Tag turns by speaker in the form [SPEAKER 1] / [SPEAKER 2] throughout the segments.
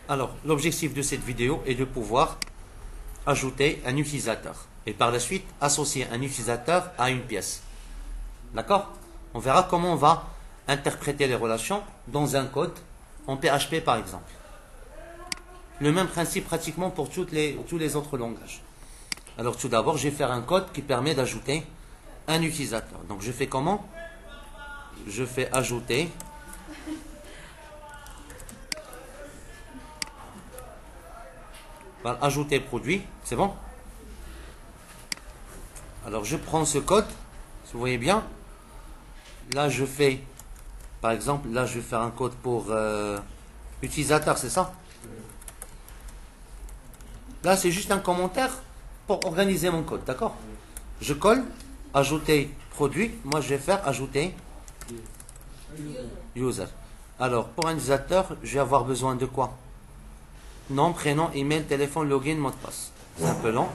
[SPEAKER 1] Alors, l'objectif de cette vidéo est de pouvoir ajouter un utilisateur et par la suite associer un utilisateur à une pièce. D'accord? On verra comment on va interpréter les relations dans un code en PHP par exemple. Le même principe pratiquement pour tous les autres langages. Alors tout d'abord, je vais faire un code qui permet d'ajouter un utilisateur. Donc je fais comment? Je fais ajouter ajouter produit, c'est bon? Alors je prends ce code, si vous voyez bien. Là je fais, par exemple, là je vais faire un code pour utilisateur, c'est ça? Là c'est juste un commentaire pour organiser mon code, d'accord? Je colle, ajouter produit, moi je vais faire ajouter user. Alors pour un utilisateur, je vais avoir besoin de quoi? Nom, prénom, email, téléphone, login, mot de passe. C'est un peu long.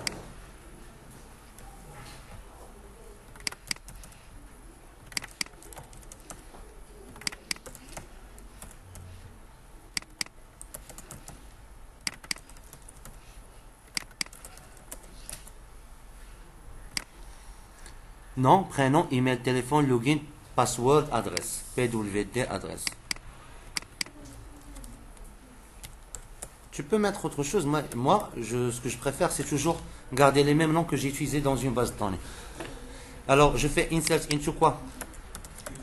[SPEAKER 1] Nom, prénom, email, téléphone, login, password, adresse. PWD, adresse. Tu peux mettre autre chose. Moi ce que je préfère, c'est toujours garder les mêmes noms que j'ai utilisés dans une base de données. Alors, je fais insert into quoi?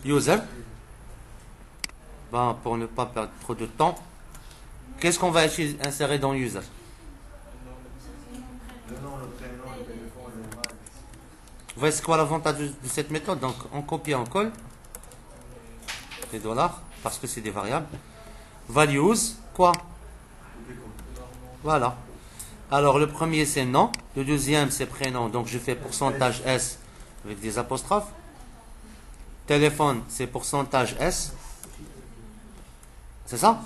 [SPEAKER 1] User. Ben, pour ne pas perdre trop de temps. Qu'est-ce qu'on va insérer dans user? Vous voyez c'est quoi l'avantage de cette méthode? Donc, on copie, on colle les dollars, parce que c'est des variables. Values, quoi? Voilà. Alors, le premier, c'est nom. Le deuxième, c'est prénom. Donc, je fais pourcentage S avec des apostrophes. Téléphone, c'est pourcentage S. C'est ça?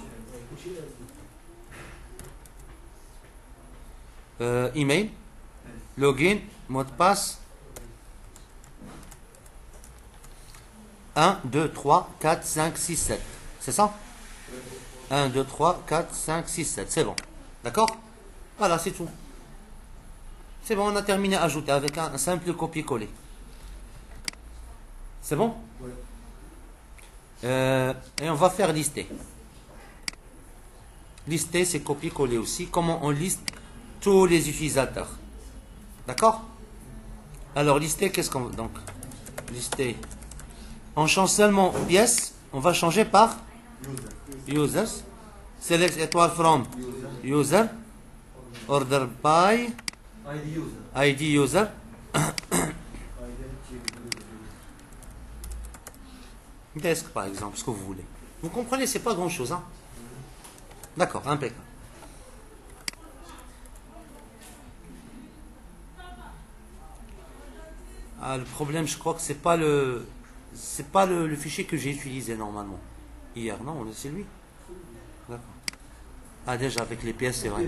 [SPEAKER 1] Email. Login. Mot de passe. 1, 2, 3, 4, 5, 6, 7. C'est ça? 1, 2, 3, 4, 5, 6, 7. C'est bon. D'accord? Voilà, c'est tout. C'est bon, on a terminé à ajouter avec un simple copier-coller. C'est bon? Oui. Et on va faire lister. Lister, c'est copier-coller aussi. Comment on liste tous les utilisateurs? D'accord? Alors, lister, qu'est-ce qu'on... Donc, lister... On change seulement pièce, on va changer par users. Select étoile from user. Order by ID user. Desk par exemple, ce que vous voulez. Vous comprenez, c'est pas grand chose. Hein? D'accord, impeccable. Ah, le problème, je crois que c'est pas le fichier que j'ai utilisé normalement. Hier, non, c'est lui. D'accord. Ah, déjà, avec les pièces, c'est vrai.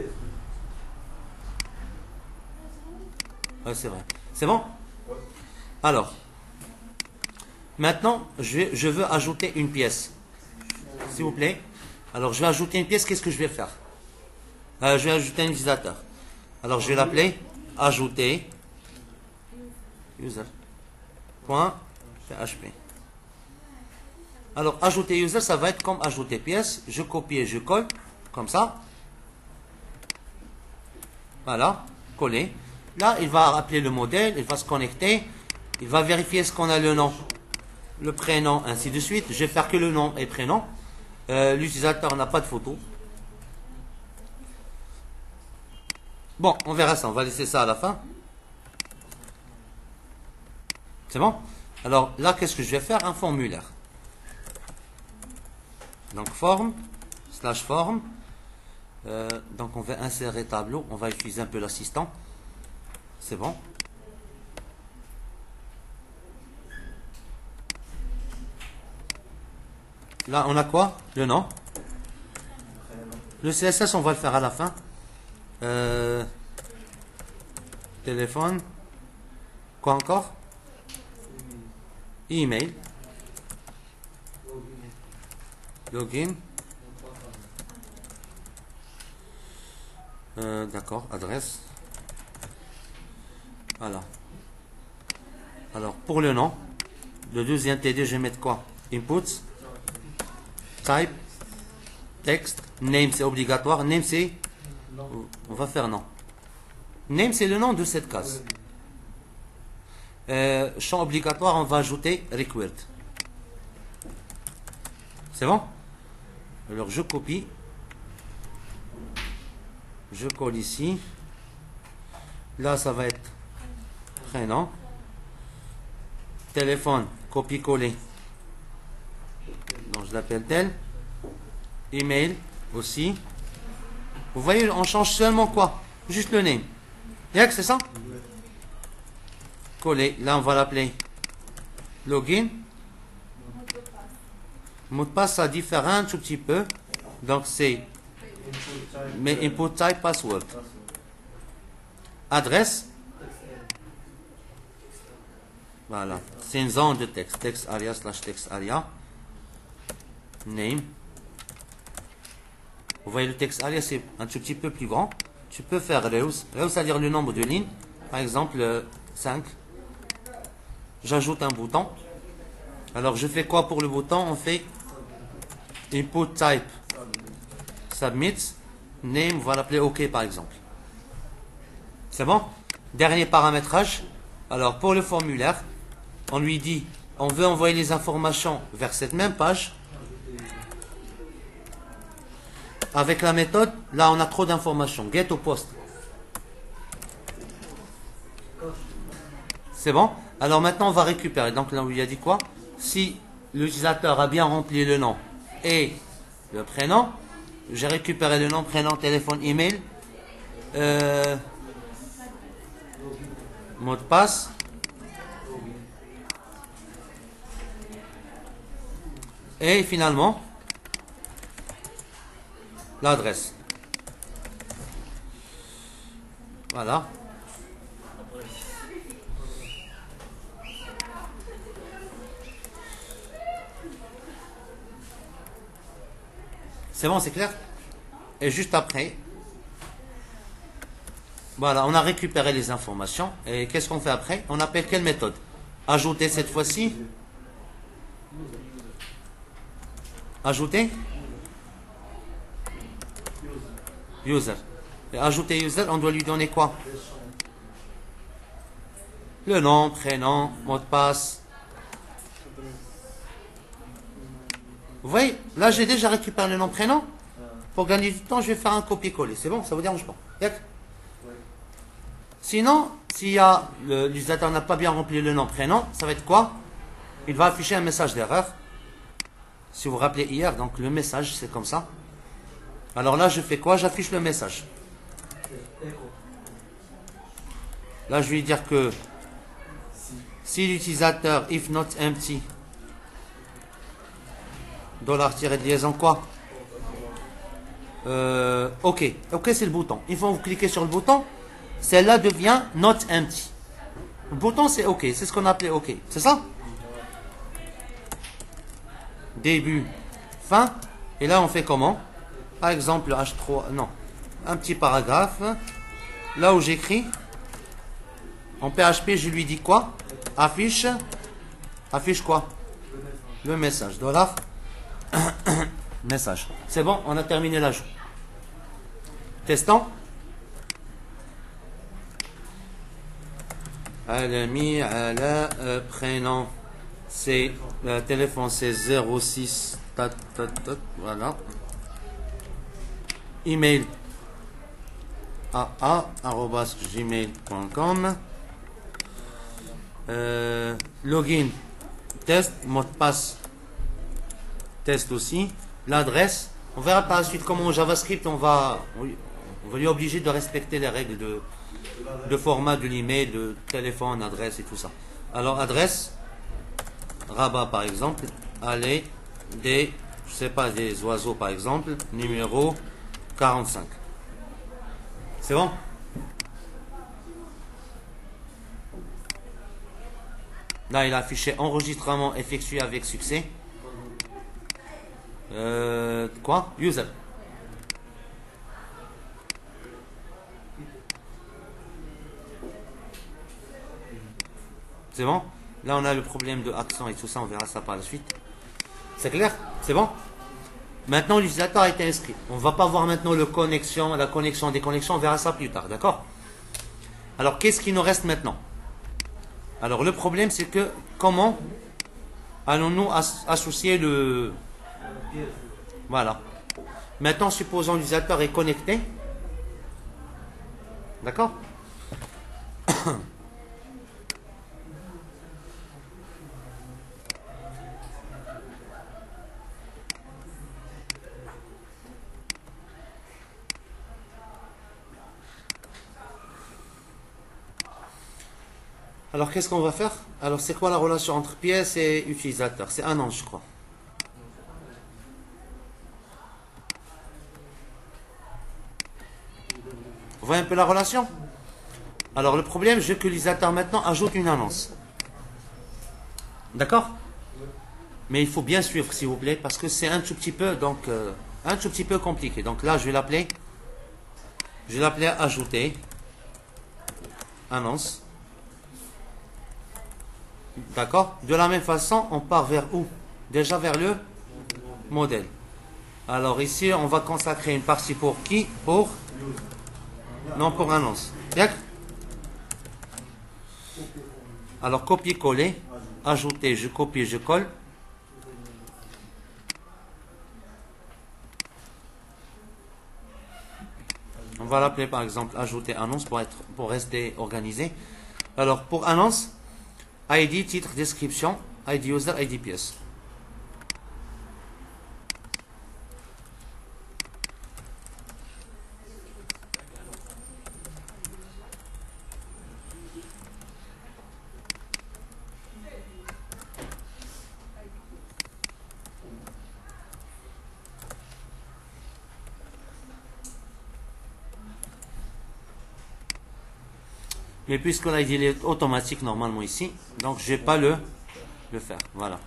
[SPEAKER 1] Ouais, c'est vrai. C'est bon? Alors, maintenant, je veux ajouter une pièce. S'il vous plaît. Alors, je vais ajouter une pièce, qu'est-ce que je vais faire? Je vais ajouter un utilisateur. Alors, je vais l'appeler ajouter user. .php. Alors, ajouter user, ça va être comme ajouter pièce. Je copie et je colle, comme ça. Voilà, coller. Là, il va appeler le modèle, il va se connecter, il va vérifier ce qu'on a le nom, le prénom, ainsi de suite. Je vais faire que le nom et prénom. L'utilisateur n'a pas de photo. Bon, on verra ça, on va laisser ça à la fin. C'est bon? Alors là, qu'est-ce que je vais faire? Un formulaire. Donc form, slash form. Donc on va insérer tableau. On va utiliser un peu l'assistant. C'est bon. Là, on a quoi? Le nom. Le CSS, on va le faire à la fin. Téléphone. Quoi encore? Email. Login. D'accord, adresse. Voilà. Alors, pour le nom, le deuxième TD, je vais mettre quoi? Inputs, type, texte, name, c'est obligatoire. Name, c'est... On va faire non. Name, c'est le nom de cette case. Champ obligatoire, on va ajouter required. C'est bon? Alors, je copie. Je colle ici. Là, ça va être prénom. Téléphone, copie-coller. Donc, je l'appelle tel. Email aussi. Vous voyez, on change seulement quoi? Juste le name. Yak, c'est ça? Coller. Là, on va l'appeler login. Mot de passe, ça diffère un tout petit peu. Donc, c'est mais input type password. Adresse. Voilà. C'est une zone de texte. Text area slash text area. Name. Vous voyez, le text area, c'est un tout petit peu plus grand. Tu peux faire reuse. Reuse, c'est-à-dire le nombre de lignes. Par exemple, 5. J'ajoute un bouton. Alors, je fais quoi pour le bouton? On fait input type submit. Name, on va l'appeler OK, par exemple. C'est bon? Dernier paramétrage. Alors, pour le formulaire, on lui dit, on veut envoyer les informations vers cette même page. Avec la méthode, là, on a trop d'informations. Get au poste. C'est bon? Alors maintenant, on va récupérer. Donc là, on lui a dit quoi? Si l'utilisateur a bien rempli le nom et le prénom, j'ai récupéré le nom, prénom, téléphone, email, mot de passe, et finalement, l'adresse. Voilà. C'est bon, c'est clair? Et juste après, voilà, on a récupéré les informations. Et qu'est-ce qu'on fait après? On appelle quelle méthode? Ajouter cette fois-ci. Ajouter user. Et ajouter user, on doit lui donner quoi? Le nom, prénom, mot de passe. Vous voyez, là j'ai déjà récupéré le nom, prénom. Pour gagner du temps, je vais faire un copier-coller. C'est bon, ça vous dérange pas? Sinon, si l'utilisateur n'a pas bien rempli le nom, prénom, ça va être quoi? Il va afficher un message d'erreur. Si vous vous rappelez hier, donc le message, c'est comme ça. Alors là, je fais quoi? J'affiche le message. Là, je vais lui dire que si l'utilisateur, if not empty, $-liaison quoi? OK. OK, c'est le bouton. Il faut vous cliquer sur le bouton. Celle-là devient not empty. Le bouton, c'est OK. C'est ce qu'on appelait OK. C'est ça? Début, fin. Et là, on fait comment? Par exemple, H3, non. Un petit paragraphe. Là où j'écris, en PHP, je lui dis quoi? Affiche. Affiche quoi? Le message. Dollar. Message. C'est bon, on a terminé l'ajout. Testons. Alami, Ala, prénom, c'est, téléphone c'est 06, voilà. Email, aa@gmail.com. Login, test, mot de passe, test aussi. L'adresse, on verra par la suite comment en JavaScript on va lui obliger de respecter les règles de format de l'email, de téléphone, adresse et tout ça. Alors adresse, Rabat par exemple, allez, je sais pas, des oiseaux par exemple, numéro 45. C'est bon? Là il a affiché enregistrement effectué avec succès. Quoi? User. C'est bon? Là, on a le problème de accent et tout ça, on verra ça par la suite. C'est clair? C'est bon? Maintenant, l'utilisateur a été inscrit. On ne va pas voir maintenant la connexion, déconnexion, on verra ça plus tard, d'accord? Alors, qu'est-ce qui nous reste maintenant? Alors, le problème, c'est que comment allons-nous associer le... Voilà. Maintenant, supposons l'utilisateur est connecté. D'accord? Alors, qu'est-ce qu'on va faire? Alors, c'est quoi la relation entre pièce et utilisateur? C'est un an, je crois. Vous voyez un peu la relation? Alors, le problème, c'est que l'utilisateur maintenant ajoute une annonce. D'accord? Mais il faut bien suivre, s'il vous plaît, parce que c'est un tout petit peu, donc, un tout petit peu compliqué. Donc là, je vais l'appeler ajouter annonce. D'accord? De la même façon, on part vers où? Déjà vers le modèle. Alors ici, on va consacrer une partie pour qui? Non, pour annonce. D'accord? Alors, copier-coller, ajouter, je copie, je colle. On va l'appeler par exemple ajouter annonce pour rester organisé. Alors, pour annonce, ID, titre, description, ID user, ID pièce. Mais puisque l'ID est automatique normalement ici, donc je ne vais pas le faire. Voilà.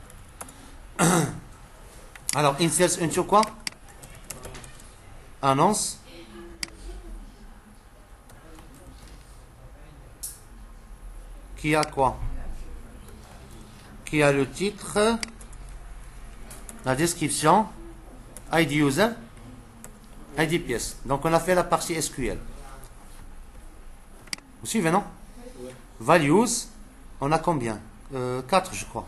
[SPEAKER 1] Alors, inserts into quoi? Annonce. Qui a quoi? Qui a le titre, la description, ID user, ID pièce. Donc, on a fait la partie SQL. Vous suivez, non? Values, on a combien? 4, je crois.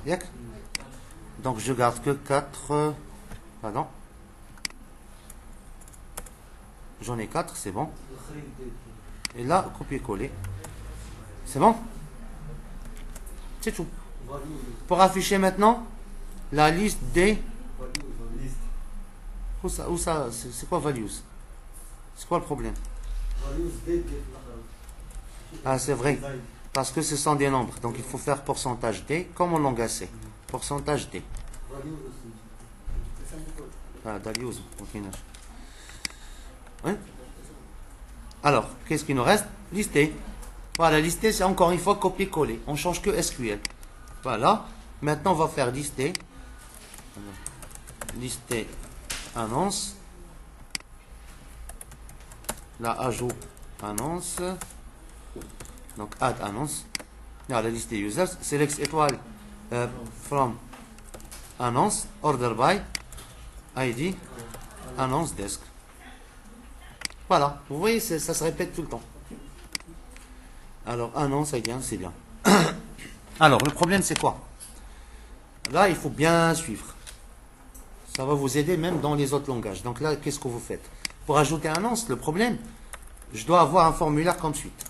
[SPEAKER 1] Donc, je garde que 4. Pardon. J'en ai 4, c'est bon. Et là, copier-coller. C'est bon? C'est tout. Pour afficher maintenant la liste des... Où ça c'est quoi values? C'est quoi le problème? Ah, c'est vrai. Parce que ce sont des nombres. Donc, il faut faire pourcentage D, comme en langage C. Pourcentage D. Ah, values. Ok. Oui? Alors, qu'est-ce qu'il nous reste? Lister. Voilà, lister, c'est encore une fois copier-coller. On change que SQL. Voilà. Maintenant, on va faire lister. Lister annonce. Là, ajout annonce. Donc, add annonce. Là, la liste des users. Select étoile from annonce. Order by. ID. Annonce desk. Voilà. Vous voyez, ça se répète tout le temps. Alors, annonce, ID, c'est bien. Alors, le problème, c'est quoi? Là, il faut bien suivre. Ça va vous aider même dans les autres langages. Donc là, qu'est-ce que vous faites? Pour ajouter annonce, le problème, je dois avoir un formulaire comme suite.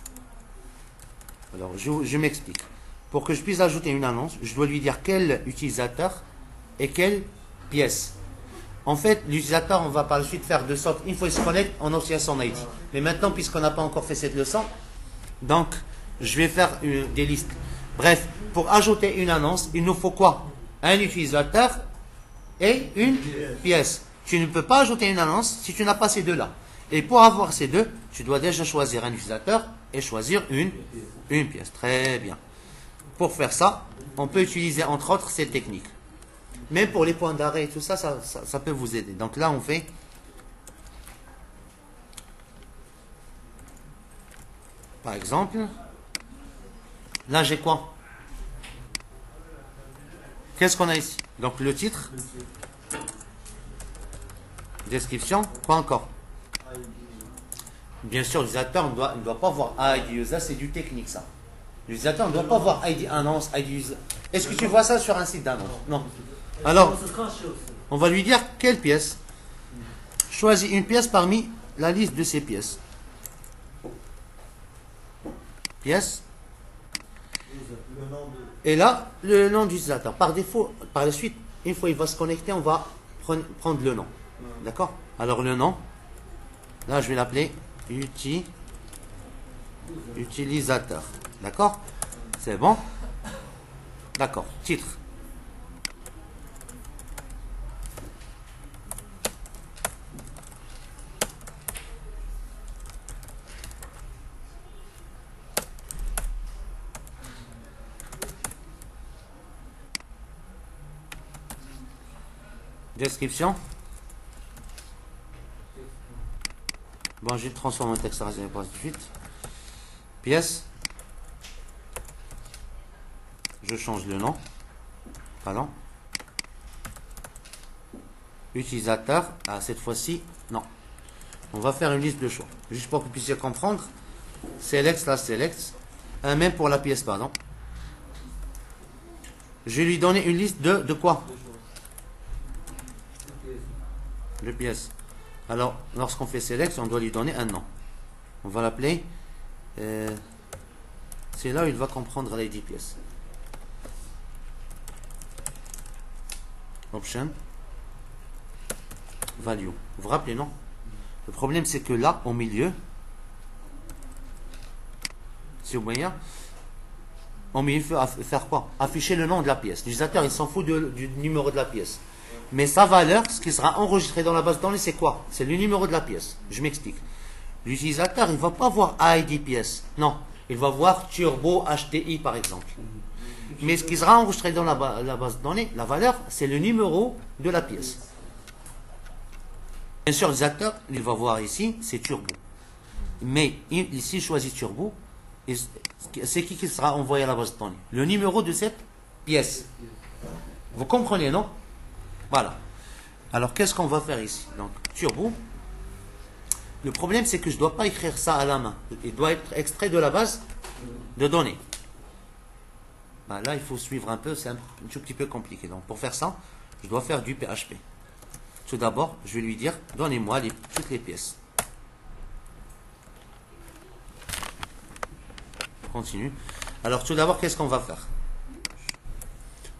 [SPEAKER 1] Alors, je m'explique. Pour que je puisse ajouter une annonce, je dois lui dire quel utilisateur et quelle pièce. En fait, l'utilisateur, on va par la suite faire de sorte, une fois qu'il se connecte, on obtient son ID. Mais maintenant, puisqu'on n'a pas encore fait cette leçon, donc, je vais faire des listes. Bref, pour ajouter une annonce, il nous faut quoi? Un utilisateur et une pièce. Tu ne peux pas ajouter une annonce si tu n'as pas ces deux-là. Et pour avoir ces deux, tu dois déjà choisir un utilisateur et choisir une pièce. Très bien. Pour faire ça, on peut utiliser entre autres cette technique. Même pour les points d'arrêt et tout ça, ça peut vous aider. Donc là, on fait... Par exemple, là j'ai quoi? Qu'est-ce qu'on a ici? Donc le titre, description, quoi encore? Bien sûr, l'utilisateur ne doit pas voir ID user, c'est du technique ça. L'utilisateur ne doit pas voir ID annonce, ID user. Est-ce que tu vois ça sur un site d'annonce? Non. Alors, on va lui dire quelle pièce. Choisis une pièce parmi la liste de ces pièces. Pièce. Et là, le nom du utilisateur. Par défaut, par la suite, une fois il va se connecter, on va prendre le nom. D'accord? Alors le nom, là je vais l'appeler utilisateur. D'accord? C'est bon? D'accord. Titre. Description. Bon, je transforme en texte rationnel pour tout de suite. Pièce. Je change le nom. Pardon. Utilisateur. Ah, cette fois-ci, non. On va faire une liste de choix. Juste pour que vous puissiez comprendre. Select, là, select. Même pour la pièce, pardon. Je vais lui donner une liste de quoi? De pièces. Alors, lorsqu'on fait select, on doit lui donner un nom. On va l'appeler. C'est là où il va comprendre l'ID pièce. Option. Value. Vous vous rappelez, non? Le problème, c'est que là, au milieu, si vous voyez, au milieu, il faut faire quoi? Afficher le nom de la pièce. L'utilisateur, il s'en fout du numéro de la pièce. Mais sa valeur, ce qui sera enregistré dans la base de données, c'est quoi? C'est le numéro de la pièce. Je m'explique. L'utilisateur, il ne va pas voir ID pièce. Non. Il va voir Turbo HTI, par exemple. Mais ce qui sera enregistré dans la base de données, la valeur, c'est le numéro de la pièce. Bien sûr, l'utilisateur, il va voir ici, c'est Turbo. Mais ici, il choisit Turbo. C'est qui sera envoyé à la base de données? Le numéro de cette pièce. Vous comprenez, non? Voilà. Alors, qu'est-ce qu'on va faire ici? Donc, Turbo. Le problème, c'est que je ne dois pas écrire ça à la main. Il doit être extrait de la base de données. Ben là, il faut suivre un peu. C'est un tout petit peu compliqué. Donc, pour faire ça, je dois faire du PHP. Tout d'abord, je vais lui dire, donnez-moi toutes les pièces. On continue. Alors, tout d'abord, qu'est-ce qu'on va faire?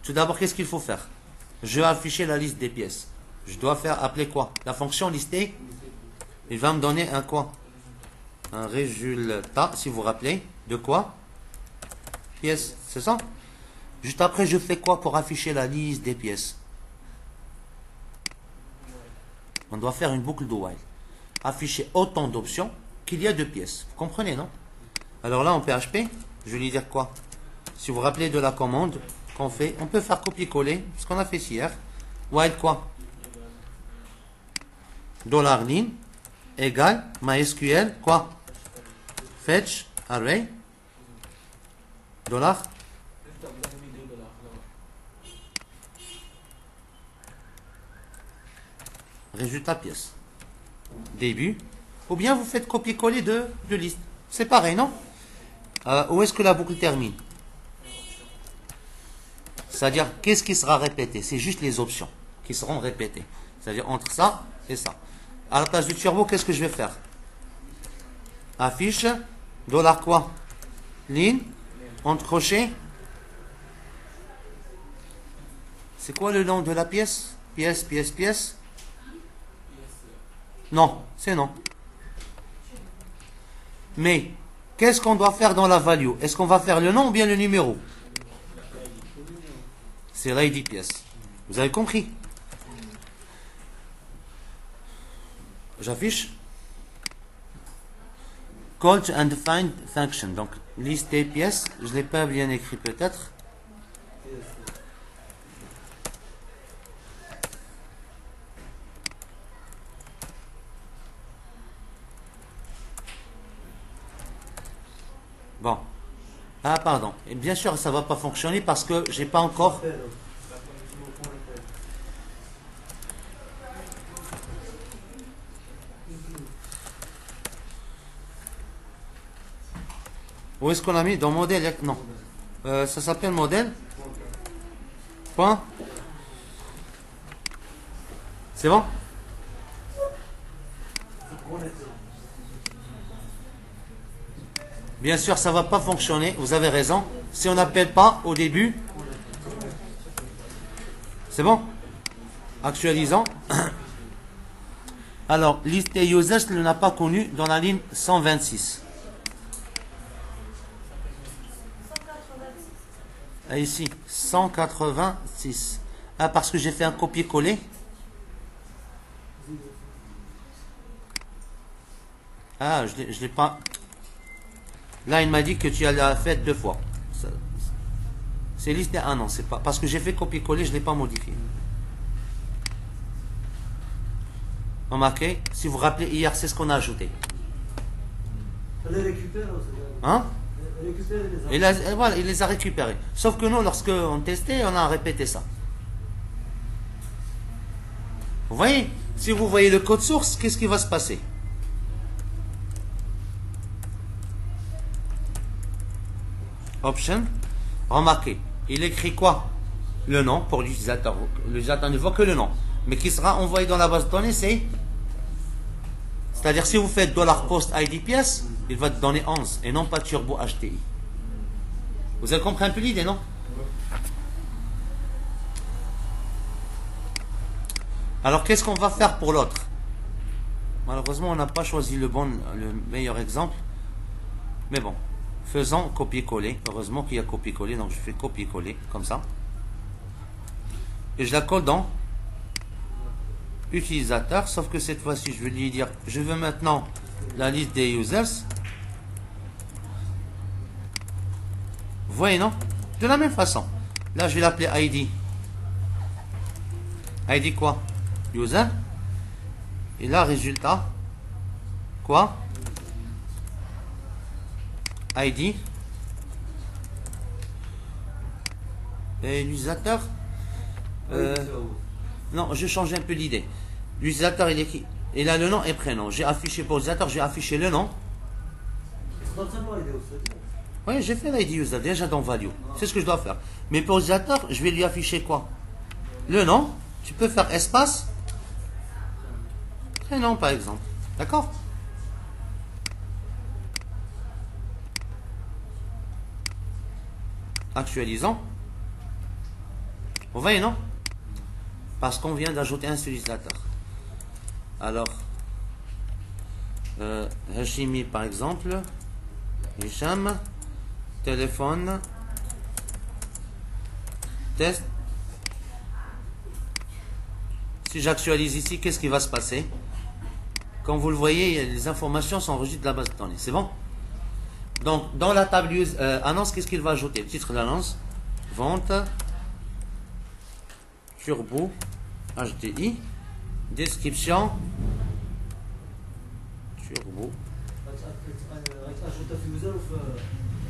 [SPEAKER 1] Tout d'abord, qu'est-ce qu'il faut faire? Je vais afficher la liste des pièces. Je dois faire appeler quoi? La fonction listée. Il va me donner un quoi? Un résultat, si vous vous rappelez. De quoi? Pièces, c'est ça? Juste après, je fais quoi pour afficher la liste des pièces? On doit faire une boucle de while. Afficher autant d'options qu'il y a de pièces. Vous comprenez, non? Alors là, en PHP, je vais lui dire quoi? Si vous vous rappelez de la commande qu'on fait, on peut faire copier-coller, ce qu'on a fait hier. While quoi? $line égale MySQL quoi? Fetch array dollar résultat pièce. Début. Ou bien vous faites copier-coller de liste. C'est pareil, non? Où est-ce que la boucle termine? C'est-à-dire, qu'est-ce qui sera répété? C'est juste les options qui seront répétées. C'est-à-dire entre ça et ça. À la place du turbo, qu'est-ce que je vais faire? Affiche, dollar quoi? Ligne, entre crochets. C'est quoi le nom de la pièce? Pièce, pièce, pièce. Non, c'est non. Mais, qu'est-ce qu'on doit faire dans la value? Est-ce qu'on va faire le nom ou bien le numéro? C'est l'ID pièce. Vous avez compris? J'affiche call to undefined function. Donc, liste des pièces. Je ne l'ai pas bien écrit peut-être. Bon. Ah, pardon. Et bien sûr, ça ne va pas fonctionner parce que j'ai pas encore... Où est-ce qu'on a mis? Dans modèle? Non. Ça s'appelle modèle. Point. C'est bon? Bien sûr, ça ne va pas fonctionner. Vous avez raison. Si on n'appelle pas au début. C'est bon? Actualisons. Alors, liste des users ne l'a pas connu dans la ligne 126. Ah, ici, 186. Ah, parce que j'ai fait un copier-coller. Ah, je l'ai pas. Là, il m'a dit que tu l'as fait 2 fois. C'est liste. Ah non, c'est pas. Parce que j'ai fait copier-coller, je ne l'ai pas modifié. Remarquez, si vous vous rappelez, hier, c'est ce qu'on a ajouté.
[SPEAKER 2] Elle les récupère.
[SPEAKER 1] Hein?
[SPEAKER 2] Elle récupère
[SPEAKER 1] Et voilà, il les a récupérés. Sauf que nous, lorsqu'on testait, on a répété ça. Vous voyez? Si vous voyez le code source, qu'est-ce qui va se passer? Option. Remarquez, il écrit quoi? Le nom pour l'utilisateur. L'utilisateur ne voit que le nom. Mais qui sera envoyé dans la base de données, c'est-à-dire si vous faites $post ID pièce, il va te donner 11 et non pas turbo HTI. Vous avez compris un peu l'idée, non? Alors qu'est-ce qu'on va faire pour l'autre? Malheureusement, on n'a pas choisi le meilleur exemple. Mais bon, faisons copier-coller. Heureusement qu'il y a copier-coller, donc je fais copier-coller comme ça. Et je la colle dans utilisateur, sauf que cette fois-ci, je vais lui dire, je veux maintenant la liste des users. Vous voyez, non? De la même façon. Là, je vais l'appeler ID. ID quoi? User. Et là, résultat. Quoi? ID. Et l'utilisateur. Non, je change un peu l'idée. L'utilisateur, il a le nom et prénom. J'ai affiché pour l'utilisateur, j'ai affiché le nom. Oui, j'ai fait l'ID user déjà dans value. C'est ce que je dois faire. Mais pour l'utilisateur, je vais lui afficher quoi? Le nom. Tu peux faire espace. Prénom, par exemple. D'accord? Actualisons. Vous voyez, non? Parce qu'on vient d'ajouter un utilisateur. Alors, Hashimi par exemple, Hicham, téléphone, test. Si j'actualise ici, qu'est-ce qui va se passer? Comme vous le voyez, les informations sont enregistrées de la base de données. C'est bon? Donc, dans la table annonce, qu'est-ce qu'il va ajouter? Le titre de l'annonce, vente, turbo, HDI, description, turbo.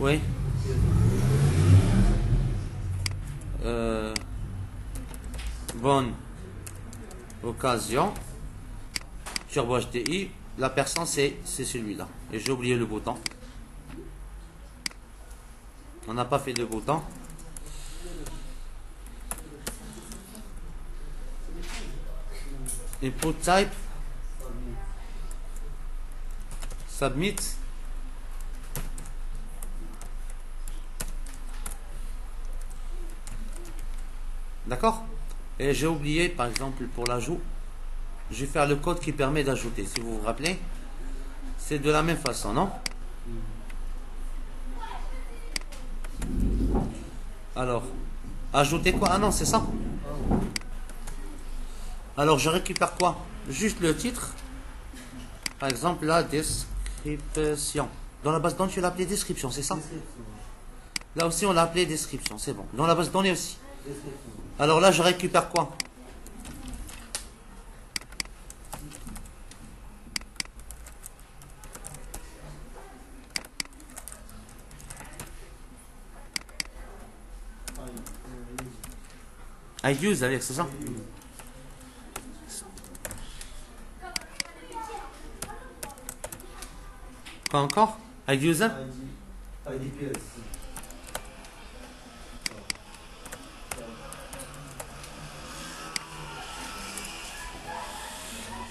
[SPEAKER 1] Oui. Bonne occasion. Turbo HDI. La personne, c'est celui-là. Et j'ai oublié le bouton. On n'a pas fait de bouton. Input type. Submit. D'accord? Et j'ai oublié, par exemple, pour l'ajout, je vais faire le code qui permet d'ajouter. Si vous vous rappelez, c'est de la même façon, non? Alors, ajouter quoi? Ah non, c'est ça. Alors, je récupère quoi? Juste le titre. Par exemple, la description. Dans la base de données, tu l'as appelé description, c'est ça? Là aussi, on l'a appelé description, c'est bon. Dans la base de données aussi. Alors là, je récupère quoi? I use avec, c'est ça? Quoi encore? ID user?
[SPEAKER 2] IDPS.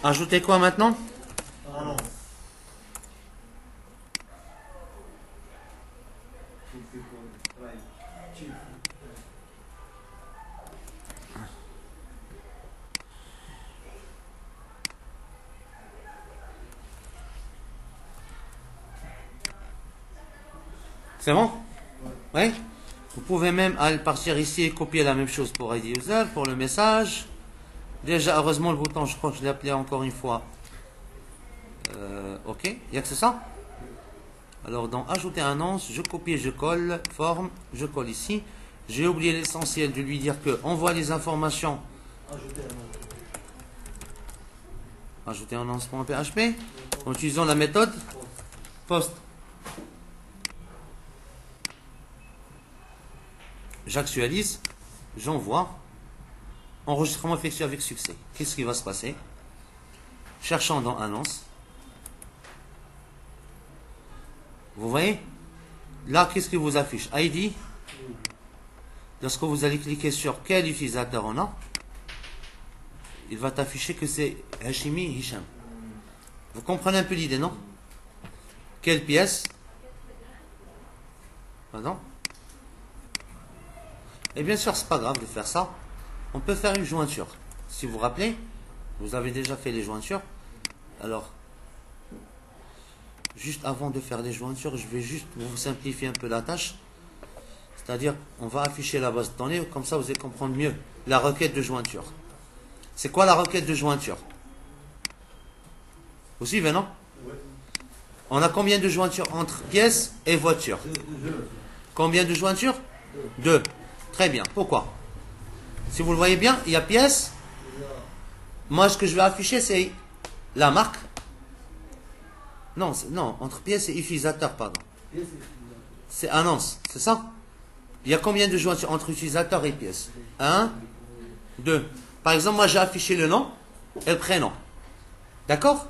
[SPEAKER 1] Ajoutez quoi maintenant?
[SPEAKER 2] Annonce.
[SPEAKER 1] C'est bon? Oui. Vous pouvez même aller partir ici et copier la même chose pour ID user, pour le message. Déjà, heureusement, le bouton, je crois que je l'ai appelé encore une fois. Ok, il n'y a que c'est ça. Alors, dans ajouter annonce, je copie, je colle, forme, je colle ici. J'ai oublié l'essentiel de lui dire que envoie les informations.
[SPEAKER 2] Ajouter annonce.
[SPEAKER 1] Ajouter annonce.php en utilisant la méthode post. J'actualise, j'envoie. Enregistrement effectué avec succès. Qu'est-ce qui va se passer? Cherchant dans annonce. Vous voyez? Là, qu'est-ce qui vous affiche? ID. Lorsque vous allez cliquer sur quel utilisateur on a, il va t'afficher que c'est Hashimi Hicham. Vous comprenez un peu l'idée, non? Quelle pièce? Pardon? Et bien sûr, c'est pas grave de faire ça. On peut faire une jointure. Si vous vous rappelez, vous avez déjà fait les jointures. Alors, juste avant de faire les jointures, je vais juste vous simplifier un peu la tâche. C'est-à-dire, on va afficher la base de données, comme ça vous allez comprendre mieux la requête de jointure. C'est quoi la requête de jointure? Vous suivez, non? On a combien de jointures entre pièces et voiture? Combien de jointures? 2. Très bien. Pourquoi? Si vous le voyez bien, il y a pièce. Moi, ce que je vais afficher, c'est la marque. Non, non, entre pièces et utilisateur, pardon. C'est annonce, c'est ça? Il y a combien de jointures entre utilisateur et pièce? 1, 2. Par exemple, moi, j'ai affiché le nom et le prénom. D'accord?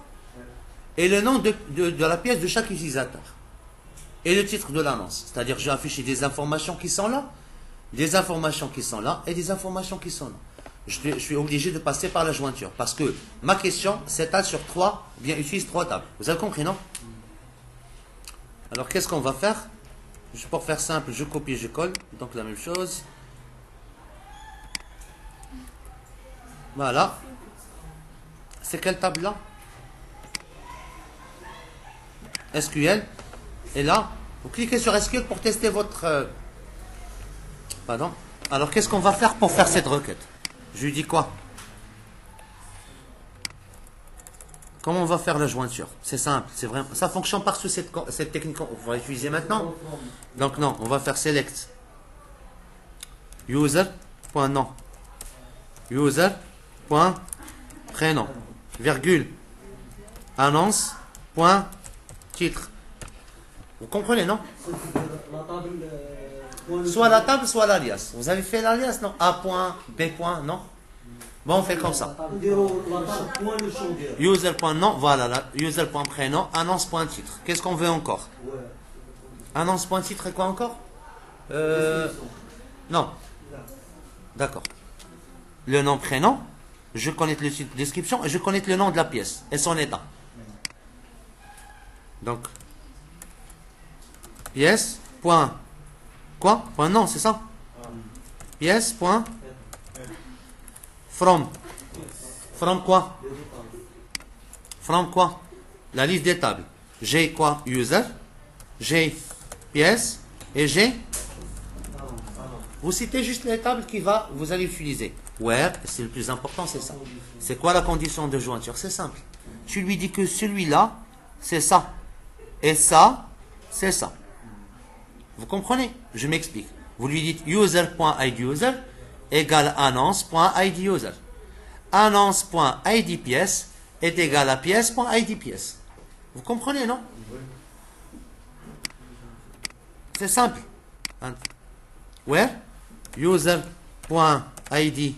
[SPEAKER 1] Et le nom de la pièce de chaque utilisateur. Et le titre de l'annonce. C'est-à-dire, j'ai affiché des informations qui sont là, des informations qui sont là et des informations qui sont là. Je suis obligé de passer par la jointure parce que ma question s'étale sur 3, bien utilise 3 tables. Vous avez compris, non? Alors, qu'est-ce qu'on va faire? Pour faire simple, je copie, je colle. Donc, la même chose. Voilà. C'est quelle table là? SQL. Et là, vous cliquez sur SQL pour tester votre... Pardon. Alors, qu'est-ce qu'on va faire pour faire cette requête? Je lui dis quoi? Comment on va faire la jointure? C'est simple, c'est vraiment... Ça fonctionne parce que cette technique qu'on va utiliser maintenant. Donc non, on va faire select. User.nom. User.prénom. Virgule. Annonce.titre. Vous comprenez, non? Soit la table, soit l'alias. Vous avez fait l'alias, non? A point, B point, non? Bon, on fait comme ça. User.nom, voilà, user.prénom, annonce.titre. Qu'est-ce qu'on veut encore? Annonce.titre et quoi encore? Non. D'accord. Le nom, prénom, je connais le titre, description, et je connais le nom de la pièce et son état. Donc, pièce, point, quoi? Point nom, c'est ça? Pièce, point, from. From quoi? From quoi? La liste des tables. J'ai quoi? User. J'ai pièce. Et j'ai... Vous citez juste les tables qui vous allez utiliser. Where, c'est le plus important, c'est ça. C'est quoi la condition de jointure? C'est simple. Tu lui dis que celui-là, c'est ça. Et ça, c'est ça. Vous comprenez? Je m'explique. Vous lui dites user.iduser égale annonce.iduser. Annonce.idpièce est égal à pièce.idpièce. Vous comprenez, non? C'est simple. Where user.id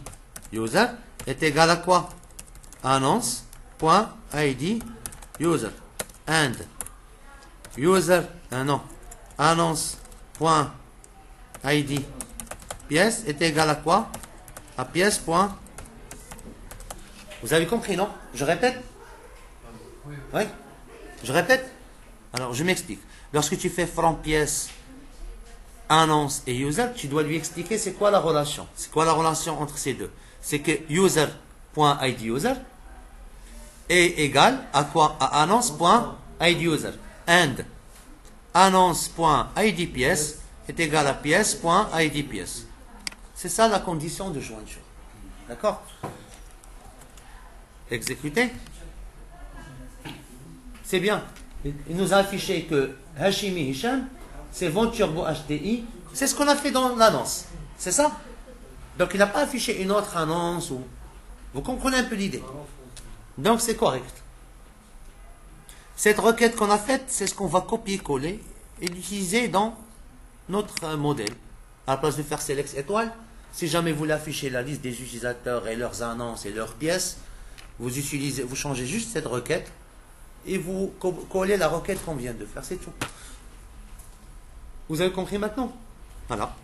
[SPEAKER 1] user est égal à quoi? Annonce.id user. And user, non, annonce.id pièce est égal à quoi? À pièce. Vous avez compris, non? Je répète? Oui. Je répète? Alors, je m'explique. Lorsque tu fais from pièce, annonce et user, tu dois lui expliquer c'est quoi la relation. C'est quoi la relation entre ces deux? C'est que user.id user est égal à quoi? À annonce.id user. And annonce.id pièce est égal à pièce.id pièce. C'est ça la condition de jointure. D'accord? Exécuter. C'est bien. Il nous a affiché que Hashimi Hicham, c'est Von Turbo HDI. C'est ce qu'on a fait dans l'annonce. C'est ça? Donc il n'a pas affiché une autre annonce. Vous comprenez un peu l'idée. Donc c'est correct. Cette requête qu'on a faite, c'est ce qu'on va copier-coller et l'utiliser dans notre modèle. À la place de faire select étoile, si jamais vous voulez afficher la liste des utilisateurs et leurs annonces et leurs pièces, vous changez juste cette requête et vous collez la requête qu'on vient de faire, c'est tout. Vous avez compris maintenant? Voilà.